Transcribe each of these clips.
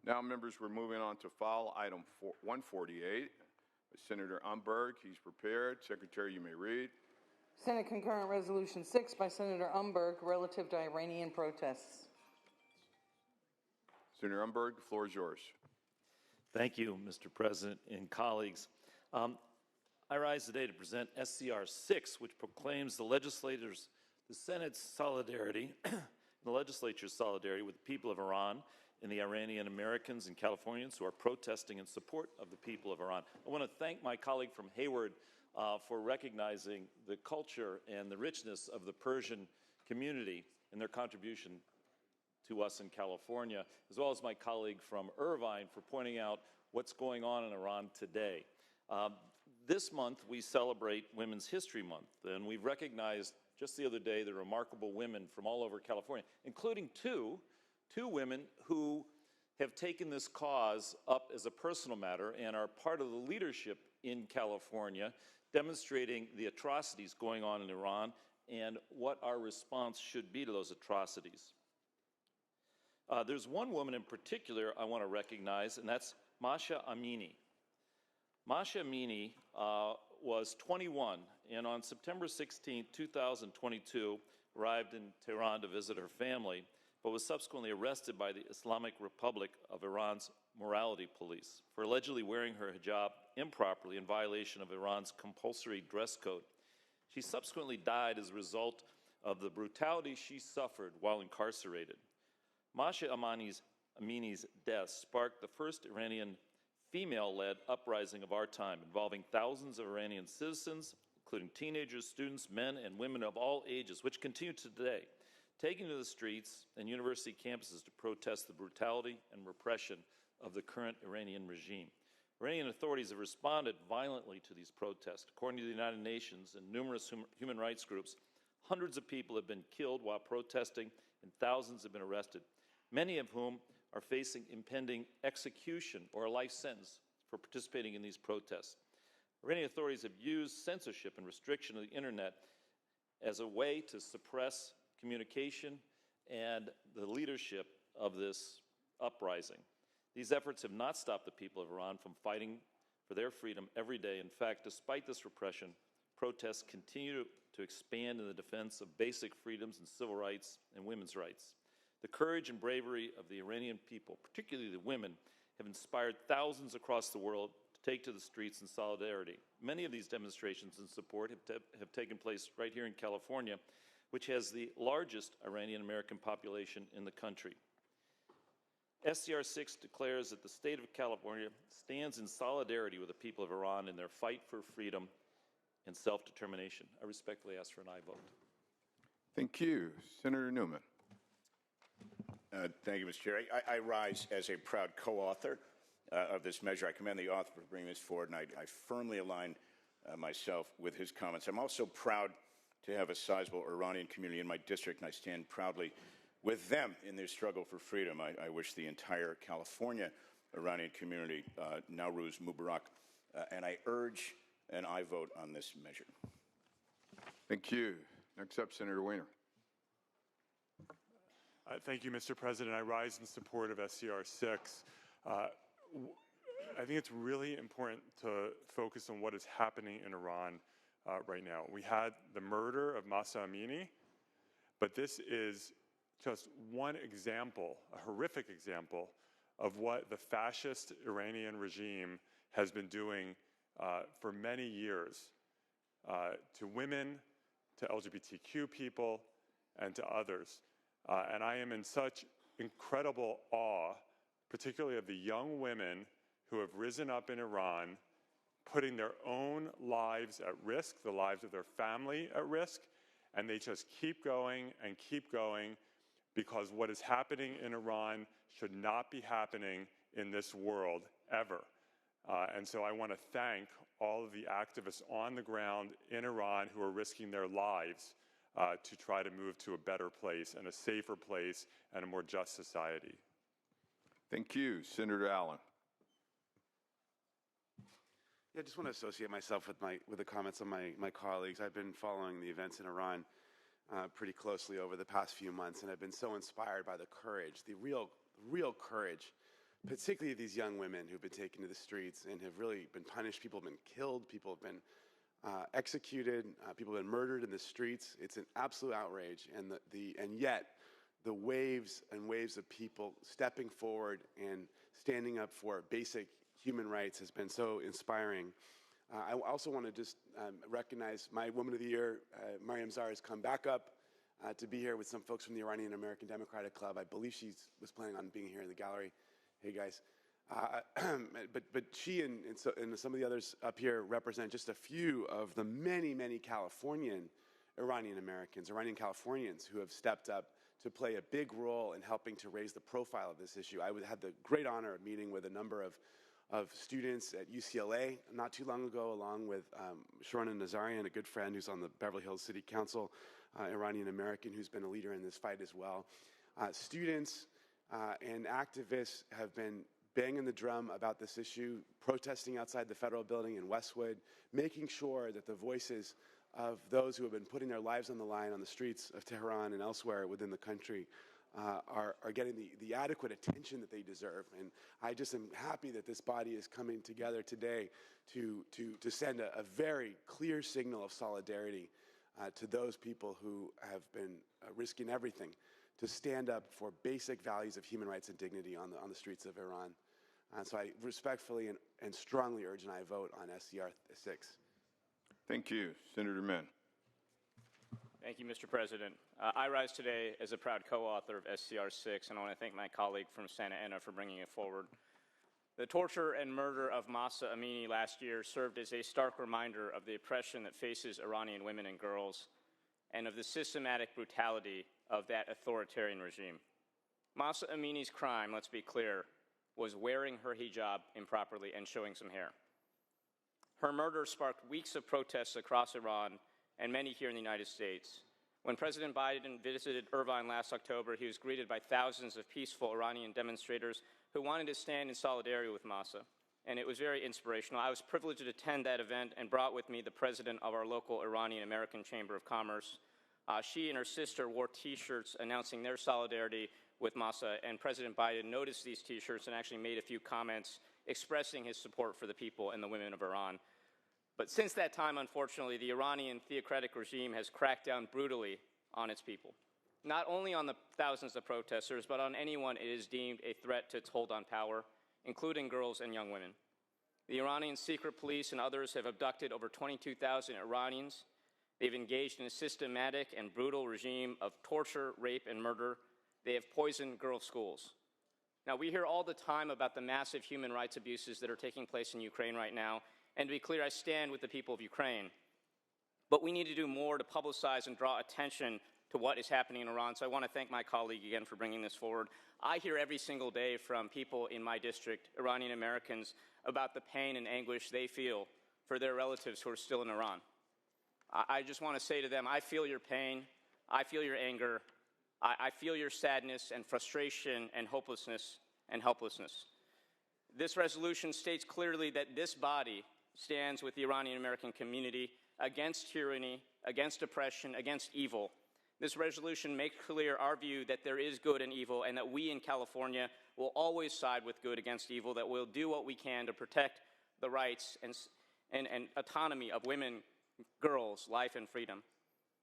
Now, members, we're moving on to file item 148. Senator Umberg, he's prepared. Secretary, you may read. Senate Concurrent Resolution 6 by Senator Umberg relative to Iranian protests. Senator Umberg, the floor is yours. Thank you, Mr. President and colleagues. I rise today to present SCR 6, which proclaims the Senate's solidarity, the legislature's solidarity with the people of Iran and the Iranian Americans and Californians who are protesting in support of the people of Iran. I want to thank my colleague from Hayward for recognizing the culture and the richness of the Persian community and their contribution to us in California, as well as my colleague from Irvine for pointing out what's going on in Iran today. This month, we celebrate Women's History Month, and we've recognized just the other day the remarkable women from all over California, including two women who have taken this cause up as a personal matter and are part of the leadership in California, demonstrating the atrocities going on in Iran and what our response should be to those atrocities. There's one woman in particular I want to recognize, and that's Masha Amini. Masha Amini was 21, and on September 16, 2022, arrived in Tehran to visit her family, but was subsequently arrested by the Islamic Republic of Iran's morality police for allegedly wearing her hijab improperly in violation of Iran's compulsory dress code. She subsequently died as a result of the brutality she suffered while incarcerated. Masha Amini's death sparked the first Iranian female-led uprising of our time, involving thousands of Iranian citizens, including teenagers, students, men, and women of all ages, which continue today, taking to the streets and university campuses to protest the brutality and repression of the current Iranian regime. Iranian authorities have responded violently to these protests. According to the United Nations and numerous human rights groups, hundreds of people have been killed while protesting and thousands have been arrested, many of whom are facing impending execution or a life sentence for participating in these protests. Iranian authorities have used censorship and restriction of the internet as a way to suppress communication and the leadership of this uprising. These efforts have not stopped the people of Iran from fighting for their freedom every day. In fact, despite this repression, protests continue to expand in the defense of basic freedoms and civil rights and women's rights. The courage and bravery of the Iranian people, particularly the women, have inspired thousands across the world to take to the streets in solidarity. Many of these demonstrations in support have taken place right here in California, which has the largest Iranian-American population in the country. SCR 6 declares that the state of California stands in solidarity with the people of Iran in their fight for freedom and self-determination. I respectfully ask for an aye vote. Thank you. Senator Newman. Thank you, Mr. Chair. I rise as a proud co-author of this measure. I commend the author for bringing this forward, and I firmly align myself with his comments. I'm also proud to have a sizable Iranian community in my district, and I stand proudly with them in their struggle for freedom. I wish the entire California Iranian community Nowruz Mubarak, and I urge an aye vote on this measure. Thank you. Next up, Senator Weiner. Thank you, Mr. President. I rise in support of SCR 6. I think it's really important to focus on what is happening in Iran right now. We had the murder of Mahsa Amini, but this is just one example, a horrific example, of what the fascist Iranian regime has been doing for many years to women, to LGBTQ people, and to others. And I am in such incredible awe, particularly of the young women who have risen up in Iran, putting their own lives at risk, the lives of their family at risk, and they just keep going and keep going, because what is happening in Iran should not be happening in this world ever. And so I want to thank all of the activists on the ground in Iran who are risking their lives to try to move to a better place and a safer place and a more just society. Thank you. Senator Allen. Yeah, I just want to associate myself with the comments of my colleagues. I've been following the events in Iran pretty closely over the past few months, and I've been so inspired by the courage, the real courage particularly these young women who've been taken to the streets and have really been punished. People have been killed. People have been executed. People have been murdered in the streets. It's an absolute outrage. And yet, the waves and waves of people stepping forward and standing up for basic human rights has been so inspiring. I also want to just recognize my Woman of the Year, Mariam Zahar, has come back up to be here with some folks from the Iranian American Democratic Club. I believe she was planning on being here in the gallery. Hey, guys. But she and some of the others up here represent just a few of the many, many Californian Iranian Americans, Iranian Californians who have stepped up to play a big role in helping to raise the profile of this issue. I had the great honor of meeting with a number of students at UCLA not too long ago, along with Sharona Nazarian, a good friend who's on the Beverly Hills City Council, Iranian American who's been a leader in this fight as well. Students and activists have been banging the drum about this issue, protesting outside the federal building in Westwood, making sure that the voices of those who have been putting their lives on the line on the streets of Tehran and elsewhere within the country are getting the adequate attention that they deserve. And I just am happy that this body is coming together today to send a very clear signal of solidarity to those people who have been risking everything to stand up for basic values of human rights and dignity on the streets of Iran. So I respectfully and strongly urge an aye vote on SCR 6. Thank you. Senator Min. Thank you, Mr. President. I rise today as a proud co-author of SCR 6, and I want to thank my colleague from Santa Ana for bringing it forward. The torture and murder of Mahsa Amini last year served as a stark reminder of the oppression that faces Iranian women and girls and of the systematic brutality of that authoritarian regime. Mahsa Amini's crime, let's be clear, was wearing her hijab improperly and showing some hair. Her murder sparked weeks of protests across Iran and many here in the United States. When President Biden visited Irvine last October, he was greeted by thousands of peaceful Iranian demonstrators who wanted to stand in solidarity with Mahsa, and it was very inspirational. I was privileged to attend that event and brought with me the president of our local Iranian American Chamber of Commerce. She and her sister wore T-shirts announcing their solidarity with Mahsa, and President Biden noticed these T-shirts and actually made a few comments expressing his support for the people and the women of Iran. But since that time, unfortunately, the Iranian theocratic regime has cracked down brutally on its people, not only on the thousands of protesters, but on anyone it is deemed a threat to its hold on power, including girls and young women. The Iranian secret police and others have abducted over 22,000 Iranians. They've engaged in a systematic and brutal regime of torture, rape, and murder. They have poisoned girls' schools. Now, we hear all the time about the massive human rights abuses that are taking place in Ukraine right now. And to be clear, I stand with the people of Ukraine. But we need to do more to publicize and draw attention to what is happening in Iran. So I want to thank my colleague again for bringing this forward. I hear every single day from people in my district, Iranian Americans, about the pain and anguish they feel for their relatives who are still in Iran. I just want to say to them, I feel your pain. I feel your anger. I feel your sadness and frustration and hopelessness and helplessness. This resolution states clearly that this body stands with the Iranian American community against tyranny, against oppression, against evil. This resolution makes clear our view that there is good and evil, and that we in California will always side with good against evil, that we'll do what we can to protect the rights and autonomy of women, girls, life, and freedom.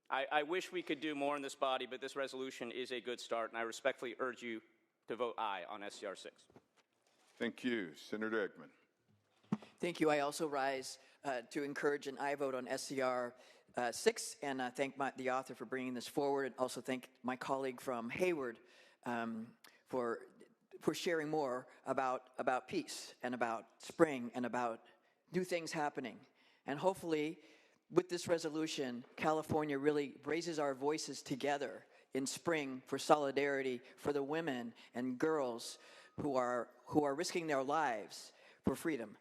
I wish we could do more in this body, but this resolution is a good start, and I respectfully urge you to vote aye on SCR 6. Thank you. Senator Ekman. Thank you. I also rise to encourage an aye vote on SCR 6, and thank the author for bringing this forward, and also thank my colleague from Hayward for sharing more about peace and about spring and about new things happening. And hopefully, with this resolution, California really raises our voices together in spring for solidarity for the women and girls who are risking their lives for freedom.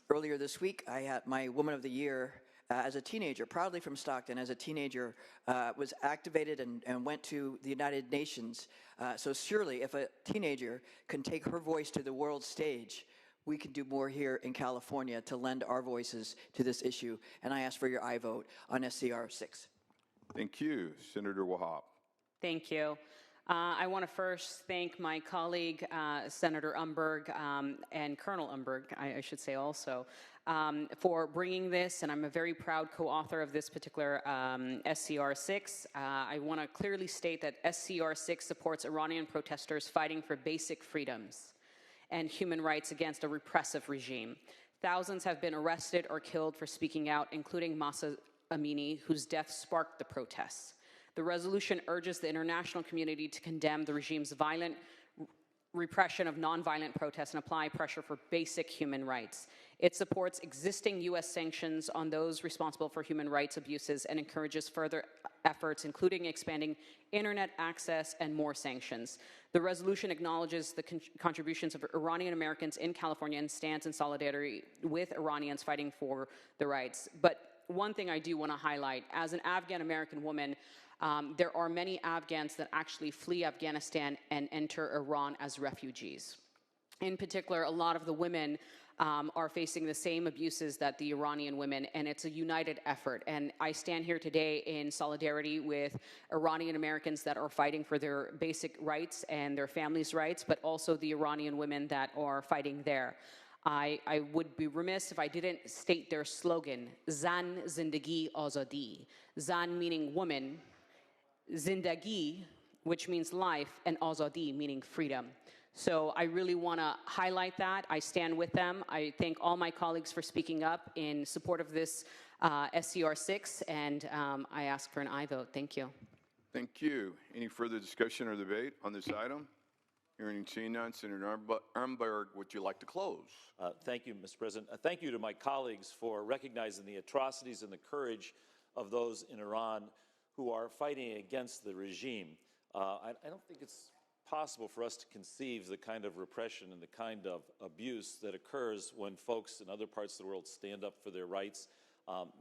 Earlier this week, I had my Woman of the Year as a teenager, proudly from Stockton, as a teenager, was activated and went to the United Nations. So surely, if a teenager can take her voice to the world stage, we can do more here in California to lend our voices to this issue. And I ask for your aye vote on SCR 6. Thank you. Senator Wahab. Thank you. I want to first thank my colleague, Senator Umberg, and Colonel Umberg, I should say also, for bringing this, and I'm a very proud co-author of this particular SCR 6. I want to clearly state that SCR 6 supports Iranian protesters fighting for basic freedoms and human rights against a repressive regime. Thousands have been arrested or killed for speaking out, including Mahsa Amini, whose death sparked the protests. The resolution urges the international community to condemn the regime's violent repression of nonviolent protests and apply pressure for basic human rights. It supports existing U.S. sanctions on those responsible for human rights abuses and encourages further efforts, including expanding internet access and more sanctions. The resolution acknowledges the contributions of Iranian Americans in California and stands in solidarity with Iranians fighting for the rights. But one thing I do want to highlight, as an Afghan American woman, there are many Afghans that actually flee Afghanistan and enter Iran as refugees. In particular, a lot of the women are facing the same abuses that the Iranian women, and it's a united effort. And I stand here today in solidarity with Iranian Americans that are fighting for their basic rights and their families' rights, but also the Iranian women that are fighting there. I would be remiss if I didn't state their slogan, Zan Zindagi Azadi. Zan meaning woman, Zindagi, which means life, and Azadi meaning freedom. So I really want to highlight that. I stand with them. I thank all my colleagues for speaking up in support of this SCR 6, and I ask for an aye vote. Thank you. Thank you. Any further discussion or debate on this item? Hearing and seeing none, Senator Umberg, would you like to close? Thank you, Mr. President. Thank you to my colleagues for recognizing the atrocities and the courage of those in Iran who are fighting against the regime. I don't think it's possible for us to conceive the kind of repression and the kind of abuse that occurs when folks in other parts of the world stand up for their rights.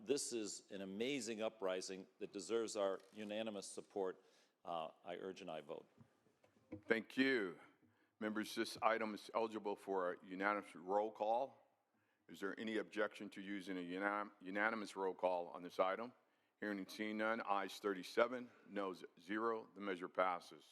This is an amazing uprising that deserves our unanimous support. I urge an aye vote. Thank you. Members, this item is eligible for a unanimous roll call. Is there any objection to using a unanimous roll call on this item? Hearing and seeing none, ayes 37, noes 0. The measure passes.